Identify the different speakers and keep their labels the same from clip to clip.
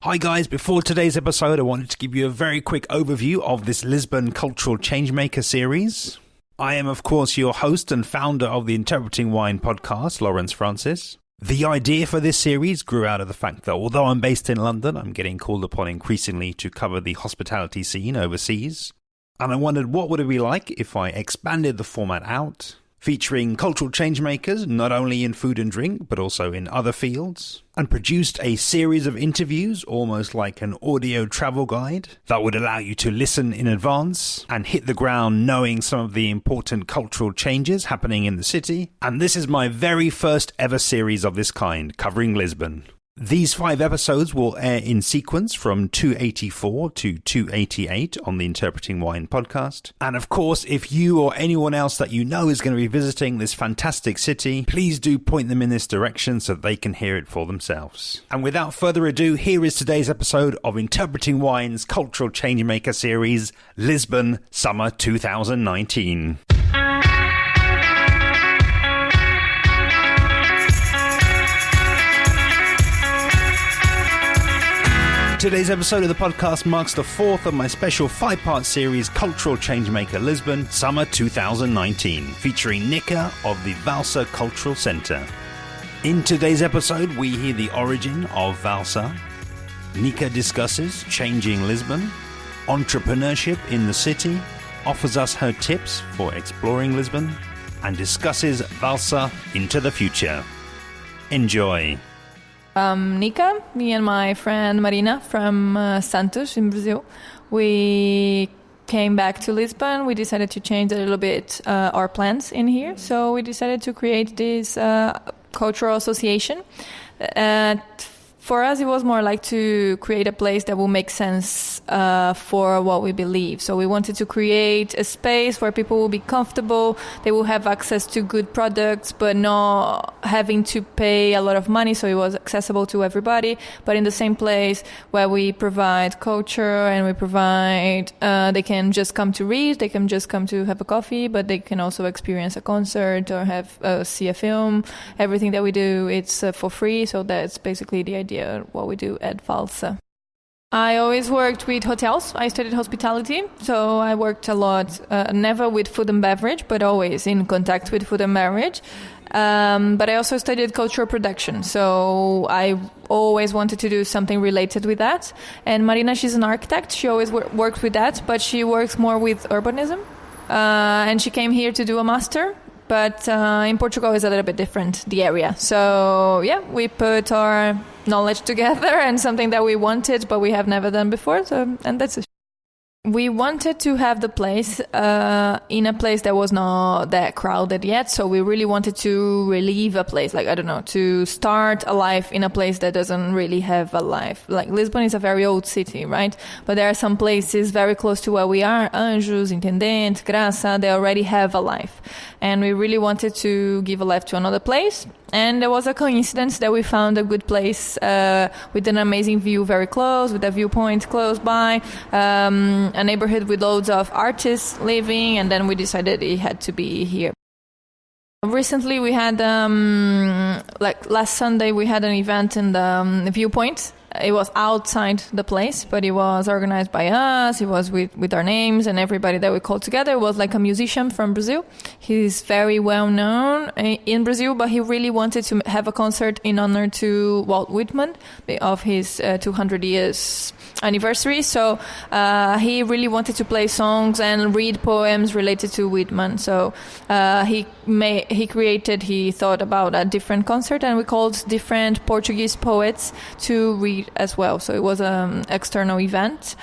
Speaker 1: Hi guys, before today's episode I wanted to give you a very quick overview of this Lisbon Cultural Changemaker series. I am of course your host and founder of the Interpreting Wine podcast, Lawrence Francis. The idea for this series grew out of the fact that although I'm based in London, I'm getting called upon increasingly to cover the hospitality scene overseas. And I wondered what would it be like if I expanded the format out, featuring cultural changemakers not only in food and drink but also in other fields, and produced a series of interviews almost like an audio travel guide that would allow you to listen in advance and hit the ground knowing some of the important cultural changes happening in the city. And this is my very first ever series of this kind covering Lisbon. These 5 episodes will air in sequence from 284 to 288 on the Interpreting Wine podcast. And of course, if you or anyone else that you know is going to be visiting this fantastic city, please do point them in this direction so they can hear it for themselves. And without further ado, here is today's episode of Interpreting Wine's Cultural Changemaker series, Lisbon Summer 2019. Today's episode of the podcast marks the 4th of my special 5-part series, Cultural Changemaker Lisbon, Summer 2019, featuring Nika of the Valsa Cultural Centre. In today's episode, we hear the origin of Valsa. Nika discusses changing Lisbon, entrepreneurship in the city, offers us her tips for exploring Lisbon, and discusses Valsa into the future. Enjoy.
Speaker 2: Nika, me and my friend Marina from Santos in Brazil. We came back to Lisbon. We decided to change a little bit our plans in here. So we decided to create this cultural association. For us, it was more like to create a place that will make sense for what we believe. So we wanted to create a space where people will be comfortable, they will have access to good products, but not having to pay a lot of money, so it was accessible to everybody, but in the same place where we provide culture and we provide, they can just come to read, they can just come to have a coffee, but they can also experience a concert or have see a film. Everything that we do, it's for free, so that's basically the idea what we do at Valsa. I always worked with hotels. I studied hospitality, so I worked a lot, never with food and beverage, but always in contact with food and beverage. But I also studied cultural production, so I always wanted to do something related with that. And Marina, she's an architect. She always worked with that, but she works more with urbanism. And she came here to do a master. But in Portugal is a little bit different, the area. So yeah, we put our knowledge together and something that we wanted, but we have never done before. And that's it. We wanted to have the place in a place that was not that crowded yet. So we really wanted to relieve a place, like, I don't know, to start a life in a place that doesn't really have a life. Like Lisbon is a very old city, right? But there are some places very close to where we are, Anjos, Intendente, Graça, they already have a life. And we really wanted to give a life to another place. And there was a coincidence that we found a good place with an amazing view very close, with a viewpoint close by, a neighborhood with loads of artists living, and then we decided it had to be here. Recently we had, like last Sunday, we had an event in the viewpoint. It was outside the place, but it was organized by us. It was with our names and everybody that we called together. It was like a musician from Brazil. He's very well known in Brazil, but he really wanted to have a concert in honor to Walt Whitman of his 200 years anniversary. So he really wanted to play songs and read poems related to Whitman. So he thought about a different concert, and we called different Portuguese poets to read as well. So it was an external event.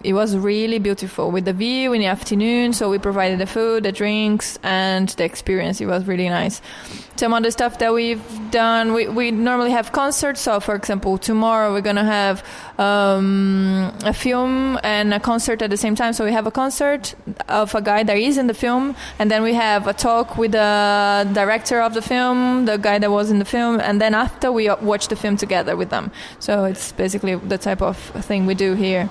Speaker 2: It was really beautiful with the view in the afternoon. So we provided the food, the drinks, and the experience. It was really nice. Some other stuff that we've done, we normally have concerts. So, for example, tomorrow we're going to have a film and a concert at the same time. So we have a concert of a guy that is in the film, and then we have a talk with the director of the film, the guy that was in the film, and then after we watch the film together with them. So it's basically the type of thing we do here.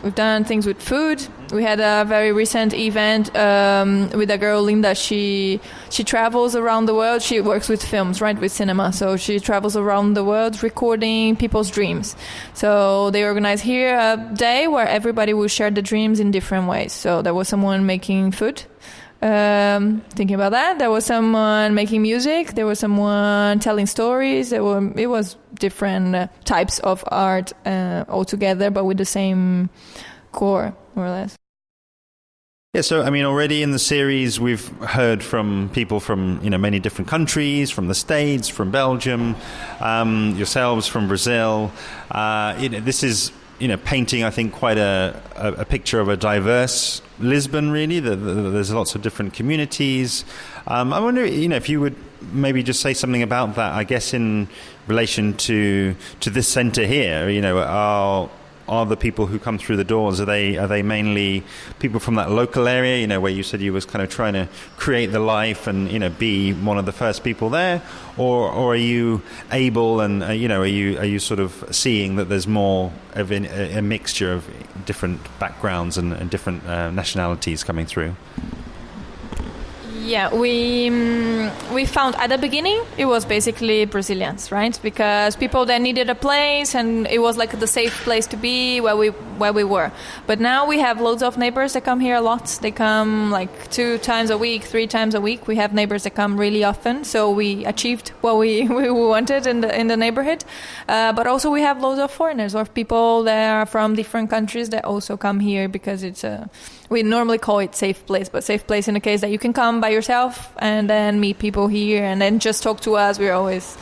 Speaker 2: We've done things with food. We had a very recent event with a girl, Linda. She travels around the world. She works with films, right, with cinema. So she travels around the world recording people's dreams. So they organize here a day where everybody will share the dreams in different ways. So there was someone making food. Thinking about that, there was someone making music, there was someone telling stories, it was different types of art all together, but with the same core, more or less.
Speaker 1: Yeah, so I mean, already in the series, we've heard from people from many different countries, from the States, from Belgium, yourselves from Brazil. This is painting, I think, quite a picture of a diverse Lisbon, really. There's lots of different communities. I wonder, if you would maybe just say something about that, I guess, in relation to this centre here. Are the people who come through the doors, are they mainly people from that local area, where you said you was kind of trying to create the life and, be one of the first people there? Or are you able and, are you sort of seeing that there's more of a mixture of different backgrounds and different nationalities coming through?
Speaker 2: Yeah, we found at the beginning it was basically Brazilians, right? Because people that needed a place, and it was like the safe place to be where we were. But now we have loads of neighbors that come here a lot. They come like 2 times a week, 3 times a week. We have neighbors that come really often. So we achieved what we wanted in the neighborhood. But also we have loads of foreigners or people that are from different countries that also come here because it's we normally call it safe place, but safe place in the case that you can come by yourself and then meet people here and then just talk to us. We always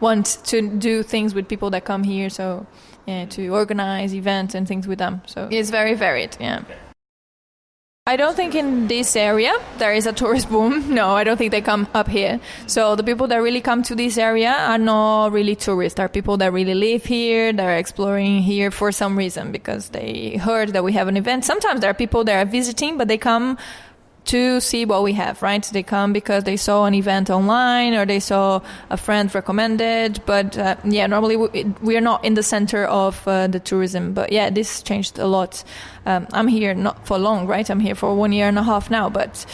Speaker 2: want to do things with people that come here, so to organize events and things with them. So it's very varied. Yeah. I don't think in this area there is a tourist boom. No, I don't think they come up here. So the people that really come to this area are not really tourists. They're people that really live here. They're exploring here for some reason because they heard that we have an event. Sometimes there are people that are visiting, but they come to see what we have, right? They come because they saw an event online or they saw a friend recommended. But normally we are not in the center of the tourism. But yeah, this changed a lot. I'm here not for long, right? I'm here for 1.5 years now. But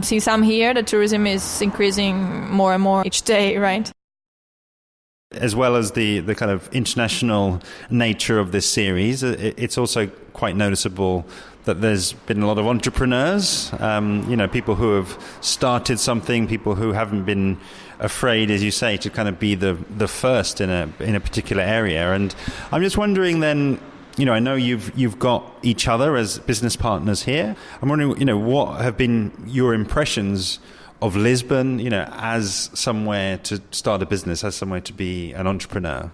Speaker 2: since I'm here, the tourism is increasing more and more each day, right?
Speaker 1: As well as the kind of international nature of this series, it's also quite noticeable that there's been a lot of entrepreneurs, people who have started something, people who haven't been afraid, as you say, to kind of be the first in a particular area. And I'm just wondering then, I know you've got each other as business partners here. I'm wondering, what have been your impressions of Lisbon, as somewhere to start a business, as somewhere to be an entrepreneur?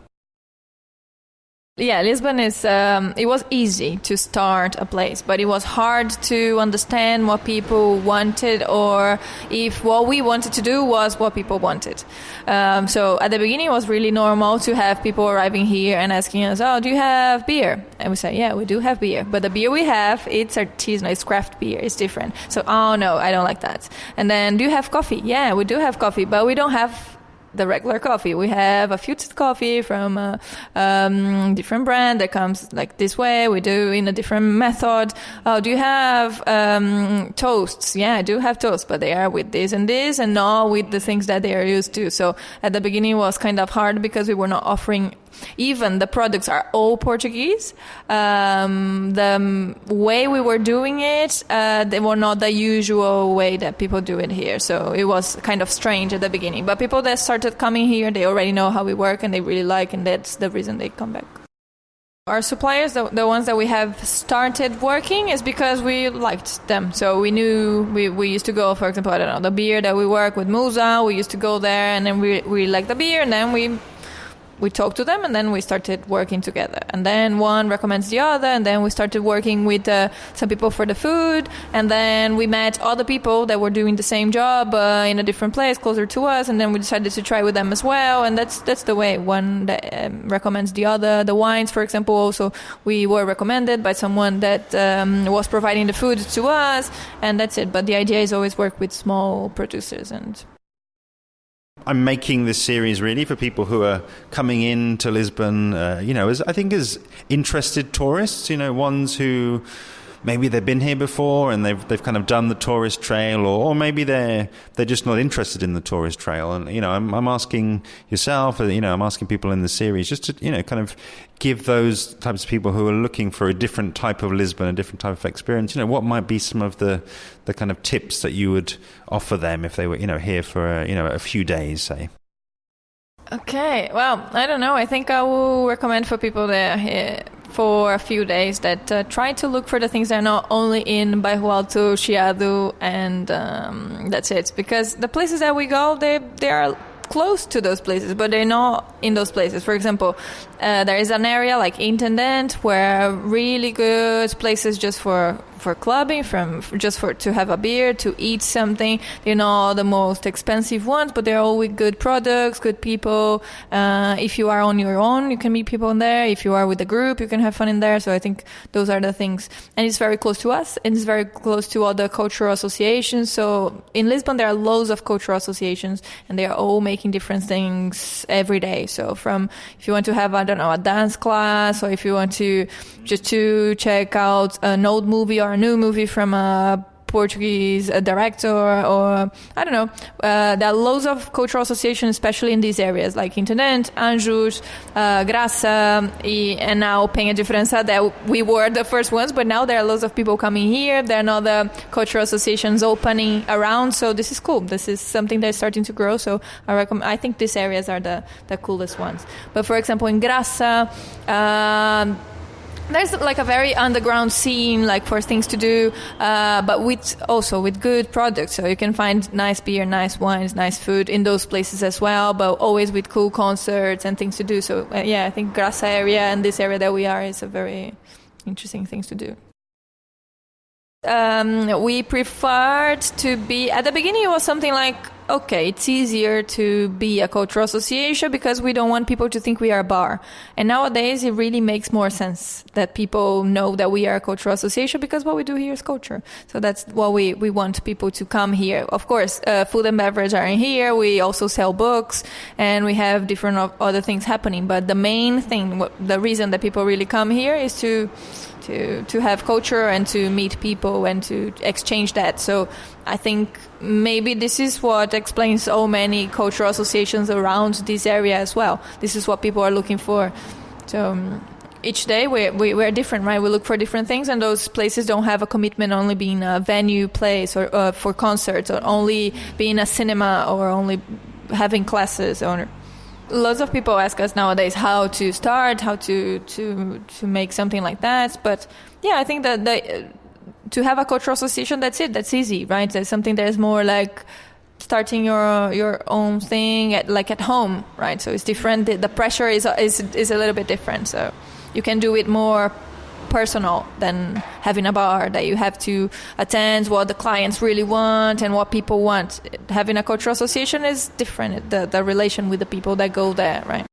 Speaker 2: Yeah, Lisbon is, it was easy to start a place, but it was hard to understand what people wanted or if what we wanted to do was what people wanted. So at the beginning, it was really normal to have people arriving here and asking us, oh, do you have beer? And we say, yeah, we do have beer. But the beer we have, it's artisanal, it's craft beer, it's different. So, oh, no, I don't like that. And then, do you have coffee? Yeah, we do have coffee, but we don't have the regular coffee. We have a filtered coffee from a different brand that comes like this way. We do in a different method. Oh, do you have toasts? Yeah, I do have toasts, but they are with this and this and not with the things that they are used to. So at the beginning it was kind of hard because we were not offering, even the products are all Portuguese. The way we were doing it, they were not the usual way that people do it here. So it was kind of strange at the beginning. But people that started coming here, they already know how we work and they really like, and that's the reason they come back. Our suppliers, the ones that we have started working, is because we liked them. So we knew we used to go, for example, I don't know, the beer that we work with Musa, we used to go there and then we liked the beer and then we talked to them and then we started working together. And then one recommends the other and then we started working with some people for the food. And then we met other people that were doing the same job in a different place closer to us. And then we decided to try with them as well. And that's the way. One that recommends the other. The wines, for example, also we were recommended by someone that was providing the food to us. And that's it. But the idea is always work with small producers. And
Speaker 1: I'm making this series really for people who are coming into Lisbon, as interested tourists, ones who maybe they've been here before and they've kind of done the tourist trail, or maybe they're just not interested in the tourist trail. And I'm asking yourself, I'm asking people in the series just to kind of give those types of people who are looking for a different type of Lisbon, a different type of experience, what might be some of the kind of tips that you would offer them if they were here for a few days, say.
Speaker 2: Okay, well, I don't know. I think I will recommend for people that are here for a few days that try to look for the things that are not only in Bairro Alto, Chiado, and that's it. Because the places that we go, they are close to those places, but they're not in those places. For example, there is an area like Intendant where really good places just for clubbing, to have a beer, to eat something. They're not the most expensive ones, but they're all with good products, good people. If you are on your own, you can meet people in there. If you are with a group, you can have fun in there. So I think those are the things. And it's very close to us, and it's very close to other cultural associations. So in Lisbon, there are loads of cultural associations, and they are all making different things every day. So if you want to have, a dance class, or if you want to just to check out an old movie or a new movie from a Portuguese director, or I don't know. There are loads of cultural associations, especially in these areas like Intendente, Anjos, Graça, and now Penha de França, that we were the first ones, but now there are loads of people coming here. There are other cultural associations opening around, so this is cool. This is something that's starting to grow, so I think these areas are the coolest ones. But for example, in Graça, there's like a very underground scene, like for things to do, but with good products. So you can find nice beer, nice wines, nice food in those places as well, but always with cool concerts and things to do. So I think Graça area and this area that we are is a very interesting things to do. We preferred to be, at the beginning it was something like, okay, it's easier to be a cultural association because we don't want people to think we are a bar. And nowadays it really makes more sense that people know that we are a cultural association, because what we do here is culture. So that's what we want people to come here. Of course, food and beverage are in here. We also sell books and we have different other things happening. But the main thing, the reason that people really come here is to have culture and to meet people and to exchange that. So I think maybe this is what explains so many cultural associations around this area as well. This is what people are looking for. So each day we're different, right? We look for different things, and those places don't have a commitment only being a venue place or for concerts, or only being a cinema, or only having classes. Or lots of people ask us nowadays how to start, how to make something like that. But I think that to have a cultural association, that's it. That's easy, right? That's something that is more like starting your own thing at home, right? So it's different. The pressure is a little bit different. So you can do it more personal than having a bar that you have to attend what the clients really want and what people want. Having a cultural association is different. The relation with the people that go there, right?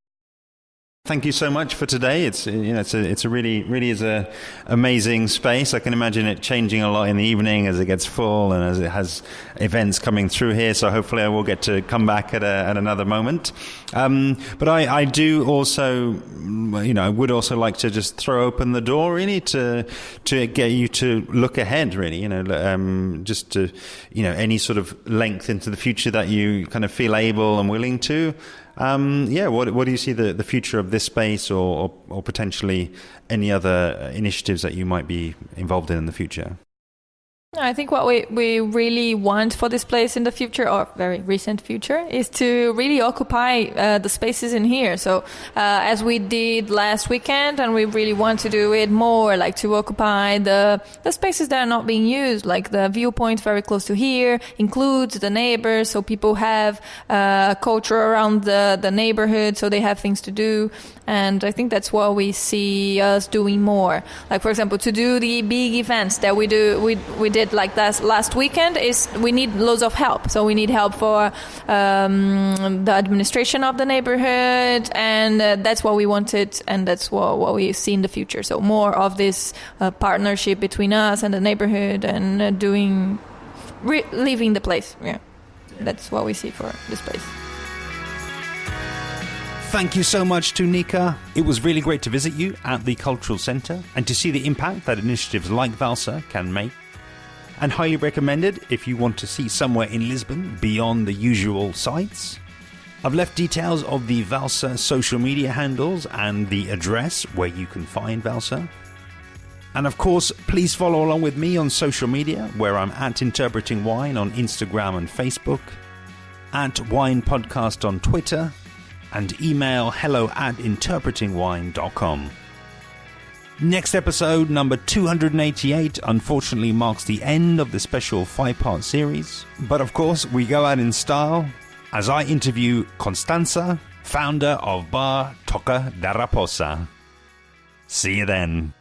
Speaker 1: Thank you so much for today. It's a really is a amazing space. I can imagine it changing a lot in the evening as it gets full and as it has events coming through here. So hopefully I will get to come back at another moment. But I do also, I would also like to just throw open the door really to get you to look ahead really, just to, any sort of length into the future that you kind of feel able and willing to. What do you see the future of this space or potentially any other initiatives that you might be involved in the future?
Speaker 2: I think what we really want for this place in the future, or very recent future, is to really occupy the spaces in here. So as we did last weekend, and we really want to do it more, like to occupy the spaces that are not being used, like the viewpoint very close to here, includes the neighbors, so people have culture around the neighborhood, so they have things to do. And I think that's what we see us doing more. Like, for example, to do the big events that we did like that last weekend, is we need loads of help. So we need help for the administration of the neighborhood, and that's what we wanted, and that's what we see in the future. So more of this partnership between us and the neighborhood, and leaving the place. Yeah, that's what we see for this place.
Speaker 1: Thank you so much to Nika. It was really great to visit you at the Cultural Centre and to see the impact that initiatives like Valsa can make. And highly recommended if you want to see somewhere in Lisbon beyond the usual sites. I've left details of the Valsa social media handles and the address where you can find Valsa. And of course, please follow along with me on social media, where I'm at Interpreting Wine on Instagram and Facebook, at Wine Podcast on Twitter, and email hello@interpretingwine.com. Next episode, number 288, unfortunately marks the end of the special 5-part series. But of course, we go out in style as I interview Constanza, founder of Bar Toca da Raposa. See you then.